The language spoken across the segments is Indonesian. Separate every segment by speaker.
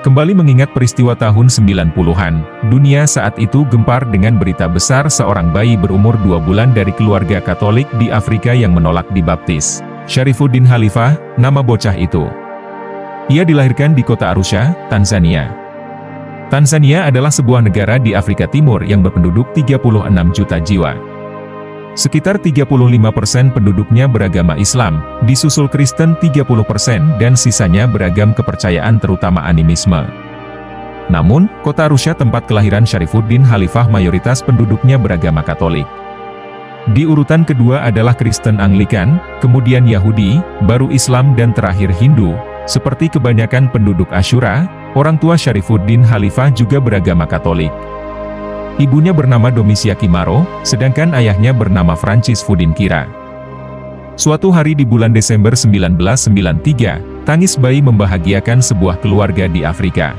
Speaker 1: Kembali mengingat peristiwa tahun 90-an, dunia saat itu gempar dengan berita besar seorang bayi berumur 2 bulan dari keluarga Katolik di Afrika yang menolak dibaptis. Syarifuddin Khalifah, nama bocah itu. Ia dilahirkan di kota Arusha, Tanzania. Tanzania adalah sebuah negara di Afrika Timur yang berpenduduk 36 juta jiwa. Sekitar 35% penduduknya beragama Islam, disusul Kristen 30% dan sisanya beragam kepercayaan terutama animisme. Namun, kota Arusha tempat kelahiran Syarifuddin Khalifah mayoritas penduduknya beragama Katolik. Di urutan kedua adalah Kristen Anglikan, kemudian Yahudi, baru Islam dan terakhir Hindu. Seperti kebanyakan penduduk Ashura, orang tua Syarifuddin Khalifah juga beragama Katolik. Ibunya bernama Domisia Kimaro, sedangkan ayahnya bernama Francis Fuddin Kira. Suatu hari di bulan Desember 1993, tangis bayi membahagiakan sebuah keluarga di Afrika.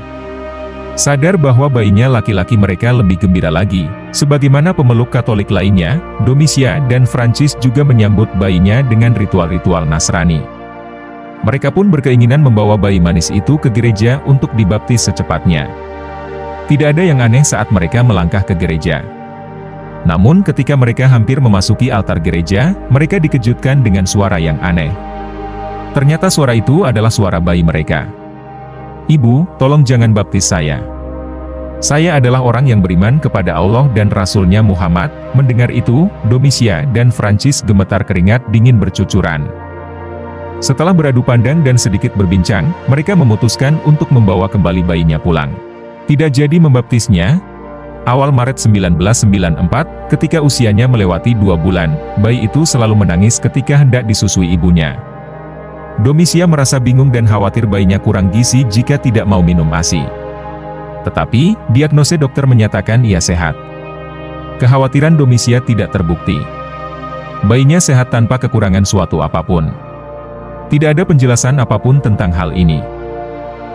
Speaker 1: Sadar bahwa bayinya laki-laki mereka lebih gembira lagi, sebagaimana pemeluk Katolik lainnya, Domisia dan Francis juga menyambut bayinya dengan ritual-ritual Nasrani. Mereka pun berkeinginan membawa bayi manis itu ke gereja untuk dibaptis secepatnya. Tidak ada yang aneh saat mereka melangkah ke gereja. Namun ketika mereka hampir memasuki altar gereja, mereka dikejutkan dengan suara yang aneh. Ternyata suara itu adalah suara bayi mereka. "Ibu, tolong jangan baptis saya. Saya adalah orang yang beriman kepada Allah dan Rasul-Nya Muhammad." Mendengar itu, Domisia dan Francis gemetar keringat dingin bercucuran. Setelah beradu pandang dan sedikit berbincang, mereka memutuskan untuk membawa kembali bayinya pulang. Tidak jadi membaptisnya. Awal Maret 1994, ketika usianya melewati 2 bulan, bayi itu selalu menangis ketika hendak disusui ibunya. Domisia merasa bingung dan khawatir bayinya kurang gizi jika tidak mau minum ASI. Tetapi, diagnosis dokter menyatakan ia sehat. Kekhawatiran Domisia tidak terbukti. Bayinya sehat tanpa kekurangan suatu apapun. Tidak ada penjelasan apapun tentang hal ini.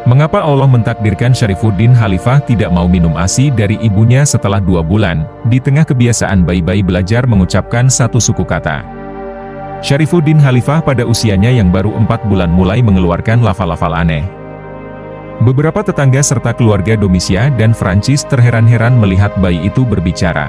Speaker 1: Mengapa Allah mentakdirkan Syarifuddin Khalifah tidak mau minum ASI dari ibunya setelah 2 bulan, di tengah kebiasaan bayi-bayi belajar mengucapkan satu suku kata? Syarifuddin Khalifah pada usianya yang baru 4 bulan mulai mengeluarkan lafal-lafal aneh. Beberapa tetangga serta keluarga Domisia dan Francis terheran-heran melihat bayi itu berbicara.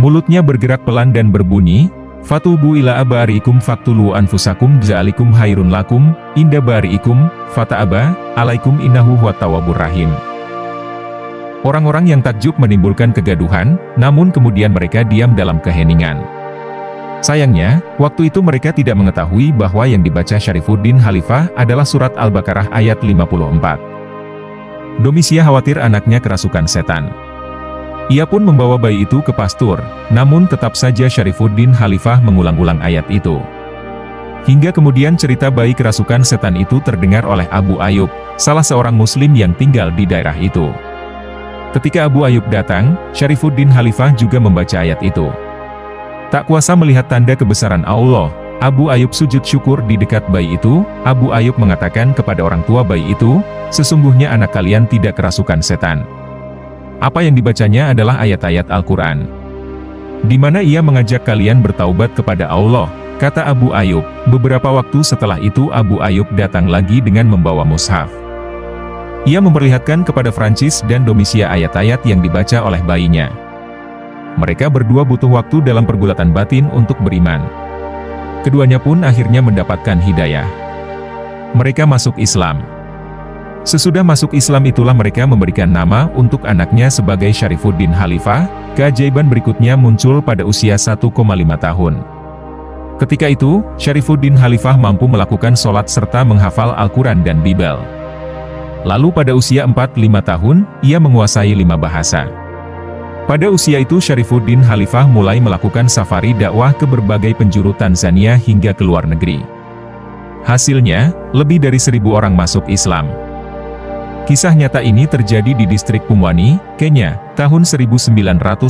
Speaker 1: Mulutnya bergerak pelan dan berbunyi, "Fatubu ila abariikum faktulu anfusakum zalikum hairun lakum, inda bariikum, fata'aba, alaikum innahu huwat tawwabur rahim." Orang-orang yang takjub menimbulkan kegaduhan, namun kemudian mereka diam dalam keheningan. Sayangnya, waktu itu mereka tidak mengetahui bahwa yang dibaca Syarifuddin Khalifah adalah surat Al-Baqarah ayat 54. Domisia khawatir anaknya kerasukan setan. Ia pun membawa bayi itu ke pastur, namun tetap saja Syarifuddin Khalifah mengulang-ulang ayat itu. Hingga kemudian cerita bayi kerasukan setan itu terdengar oleh Abu Ayub, salah seorang muslim yang tinggal di daerah itu. Ketika Abu Ayub datang, Syarifuddin Khalifah juga membaca ayat itu. Tak kuasa melihat tanda kebesaran Allah, Abu Ayub sujud syukur di dekat bayi itu. Abu Ayub mengatakan kepada orang tua bayi itu, "Sesungguhnya anak kalian tidak kerasukan setan." Apa yang dibacanya adalah ayat-ayat Al-Quran, di mana ia mengajak kalian bertaubat kepada Allah, kata Abu Ayub. Beberapa waktu setelah itu Abu Ayub datang lagi dengan membawa mushaf. Ia memperlihatkan kepada Francis dan Domisia ayat-ayat yang dibaca oleh bayinya. Mereka berdua butuh waktu dalam pergulatan batin untuk beriman. Keduanya pun akhirnya mendapatkan hidayah. Mereka masuk Islam. Sesudah masuk Islam itulah mereka memberikan nama untuk anaknya sebagai Syarifuddin Khalifah. Keajaiban berikutnya muncul pada usia 1,5 tahun. Ketika itu, Syarifuddin Khalifah mampu melakukan sholat serta menghafal Al-Quran dan Bibel. Lalu pada usia 4-5 tahun, ia menguasai 5 bahasa. Pada usia itu Syarifuddin Khalifah mulai melakukan safari dakwah ke berbagai penjuru Tanzania hingga ke luar negeri. Hasilnya, lebih dari 1.000 orang masuk Islam. Kisah nyata ini terjadi di distrik Pumwani, Kenya, tahun 1998.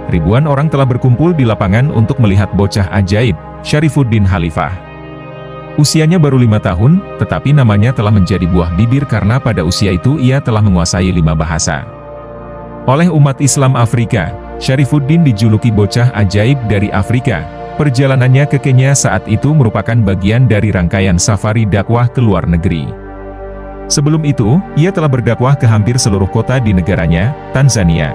Speaker 1: Ribuan orang telah berkumpul di lapangan untuk melihat bocah ajaib, Syarifuddin Khalifah. Usianya baru 5 tahun, tetapi namanya telah menjadi buah bibir karena pada usia itu ia telah menguasai 5 bahasa. Oleh umat Islam Afrika, Syarifuddin dijuluki bocah ajaib dari Afrika. Perjalanannya ke Kenya saat itu merupakan bagian dari rangkaian safari dakwah ke luar negeri. Sebelum itu, ia telah berdakwah ke hampir seluruh kota di negaranya, Tanzania.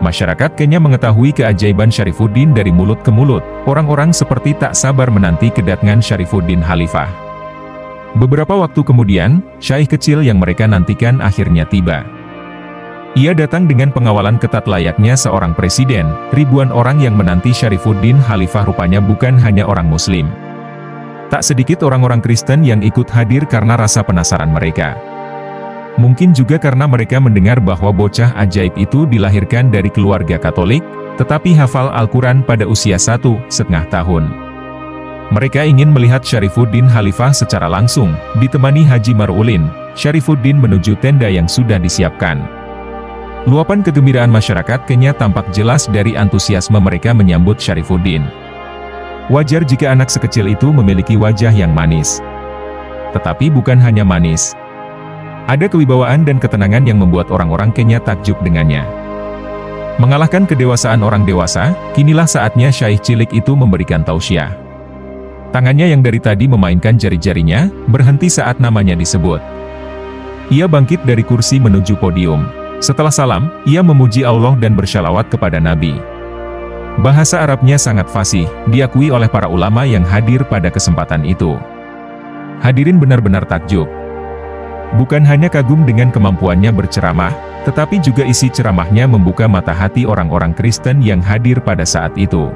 Speaker 1: Masyarakat Kenya mengetahui keajaiban Syarifuddin dari mulut ke mulut. Orang-orang seperti tak sabar menanti kedatangan Syarifuddin Khalifah. Beberapa waktu kemudian, syaikh kecil yang mereka nantikan akhirnya tiba. Ia datang dengan pengawalan ketat layaknya seorang presiden. Ribuan orang yang menanti Syarifuddin Khalifah rupanya bukan hanya orang Muslim. Tak sedikit orang-orang Kristen yang ikut hadir karena rasa penasaran mereka. Mungkin juga karena mereka mendengar bahwa bocah ajaib itu dilahirkan dari keluarga Katolik, tetapi hafal Al-Quran pada usia 1,5 tahun. Mereka ingin melihat Syarifuddin Khalifah secara langsung. Ditemani Haji Marulin, Syarifuddin menuju tenda yang sudah disiapkan. Luapan kegembiraan masyarakat Kenya tampak jelas dari antusiasme mereka menyambut Syarifuddin. Wajar jika anak sekecil itu memiliki wajah yang manis. Tetapi bukan hanya manis. Ada kewibawaan dan ketenangan yang membuat orang-orang Kenya takjub dengannya. Mengalahkan kedewasaan orang dewasa, kinilah saatnya syaikh cilik itu memberikan tausiah. Tangannya yang dari tadi memainkan jari-jarinya, berhenti saat namanya disebut. Ia bangkit dari kursi menuju podium. Setelah salam, ia memuji Allah dan bersyalawat kepada Nabi. Bahasa Arabnya sangat fasih, diakui oleh para ulama yang hadir pada kesempatan itu. Hadirin benar-benar takjub. Bukan hanya kagum dengan kemampuannya berceramah, tetapi juga isi ceramahnya membuka mata hati orang-orang Kristen yang hadir pada saat itu.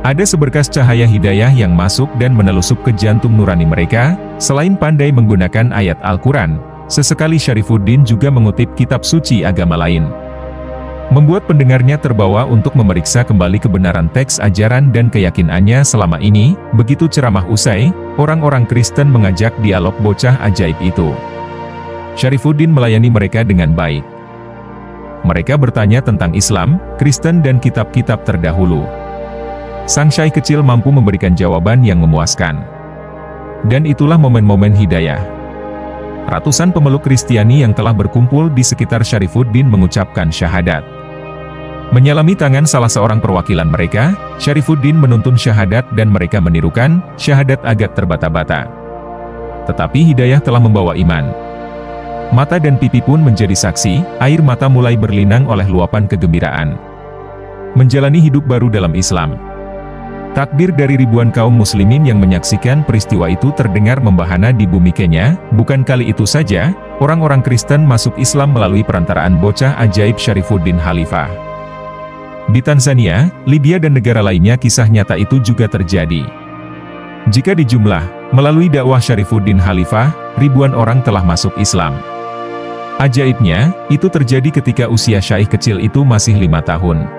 Speaker 1: Ada seberkas cahaya hidayah yang masuk dan menelusup ke jantung nurani mereka. Selain pandai menggunakan ayat Al-Quran, sesekali Syarifuddin juga mengutip kitab suci agama lain. Membuat pendengarnya terbawa untuk memeriksa kembali kebenaran teks ajaran dan keyakinannya selama ini. Begitu ceramah usai, orang-orang Kristen mengajak dialog bocah ajaib itu. Syarifuddin melayani mereka dengan baik. Mereka bertanya tentang Islam, Kristen dan kitab-kitab terdahulu. Sang syaikh kecil mampu memberikan jawaban yang memuaskan. Dan itulah momen-momen hidayah. Ratusan pemeluk Kristiani yang telah berkumpul di sekitar Syarifuddin mengucapkan syahadat. Menyalami tangan salah seorang perwakilan mereka, Syarifuddin menuntun syahadat dan mereka menirukan, syahadat agak terbata-bata. Tetapi hidayah telah membawa iman. Mata dan pipi pun menjadi saksi, air mata mulai berlinang oleh luapan kegembiraan. Menjalani hidup baru dalam Islam. Takbir dari ribuan kaum muslimin yang menyaksikan peristiwa itu terdengar membahana di bumi Kenya. Bukan kali itu saja, orang-orang Kristen masuk Islam melalui perantaraan bocah ajaib Syarifuddin Khalifah. Di Tanzania, Libya dan negara lainnya kisah nyata itu juga terjadi. Jika dijumlah, melalui dakwah Syarifuddin Khalifah, ribuan orang telah masuk Islam. Ajaibnya, itu terjadi ketika usia syaikh kecil itu masih 5 tahun.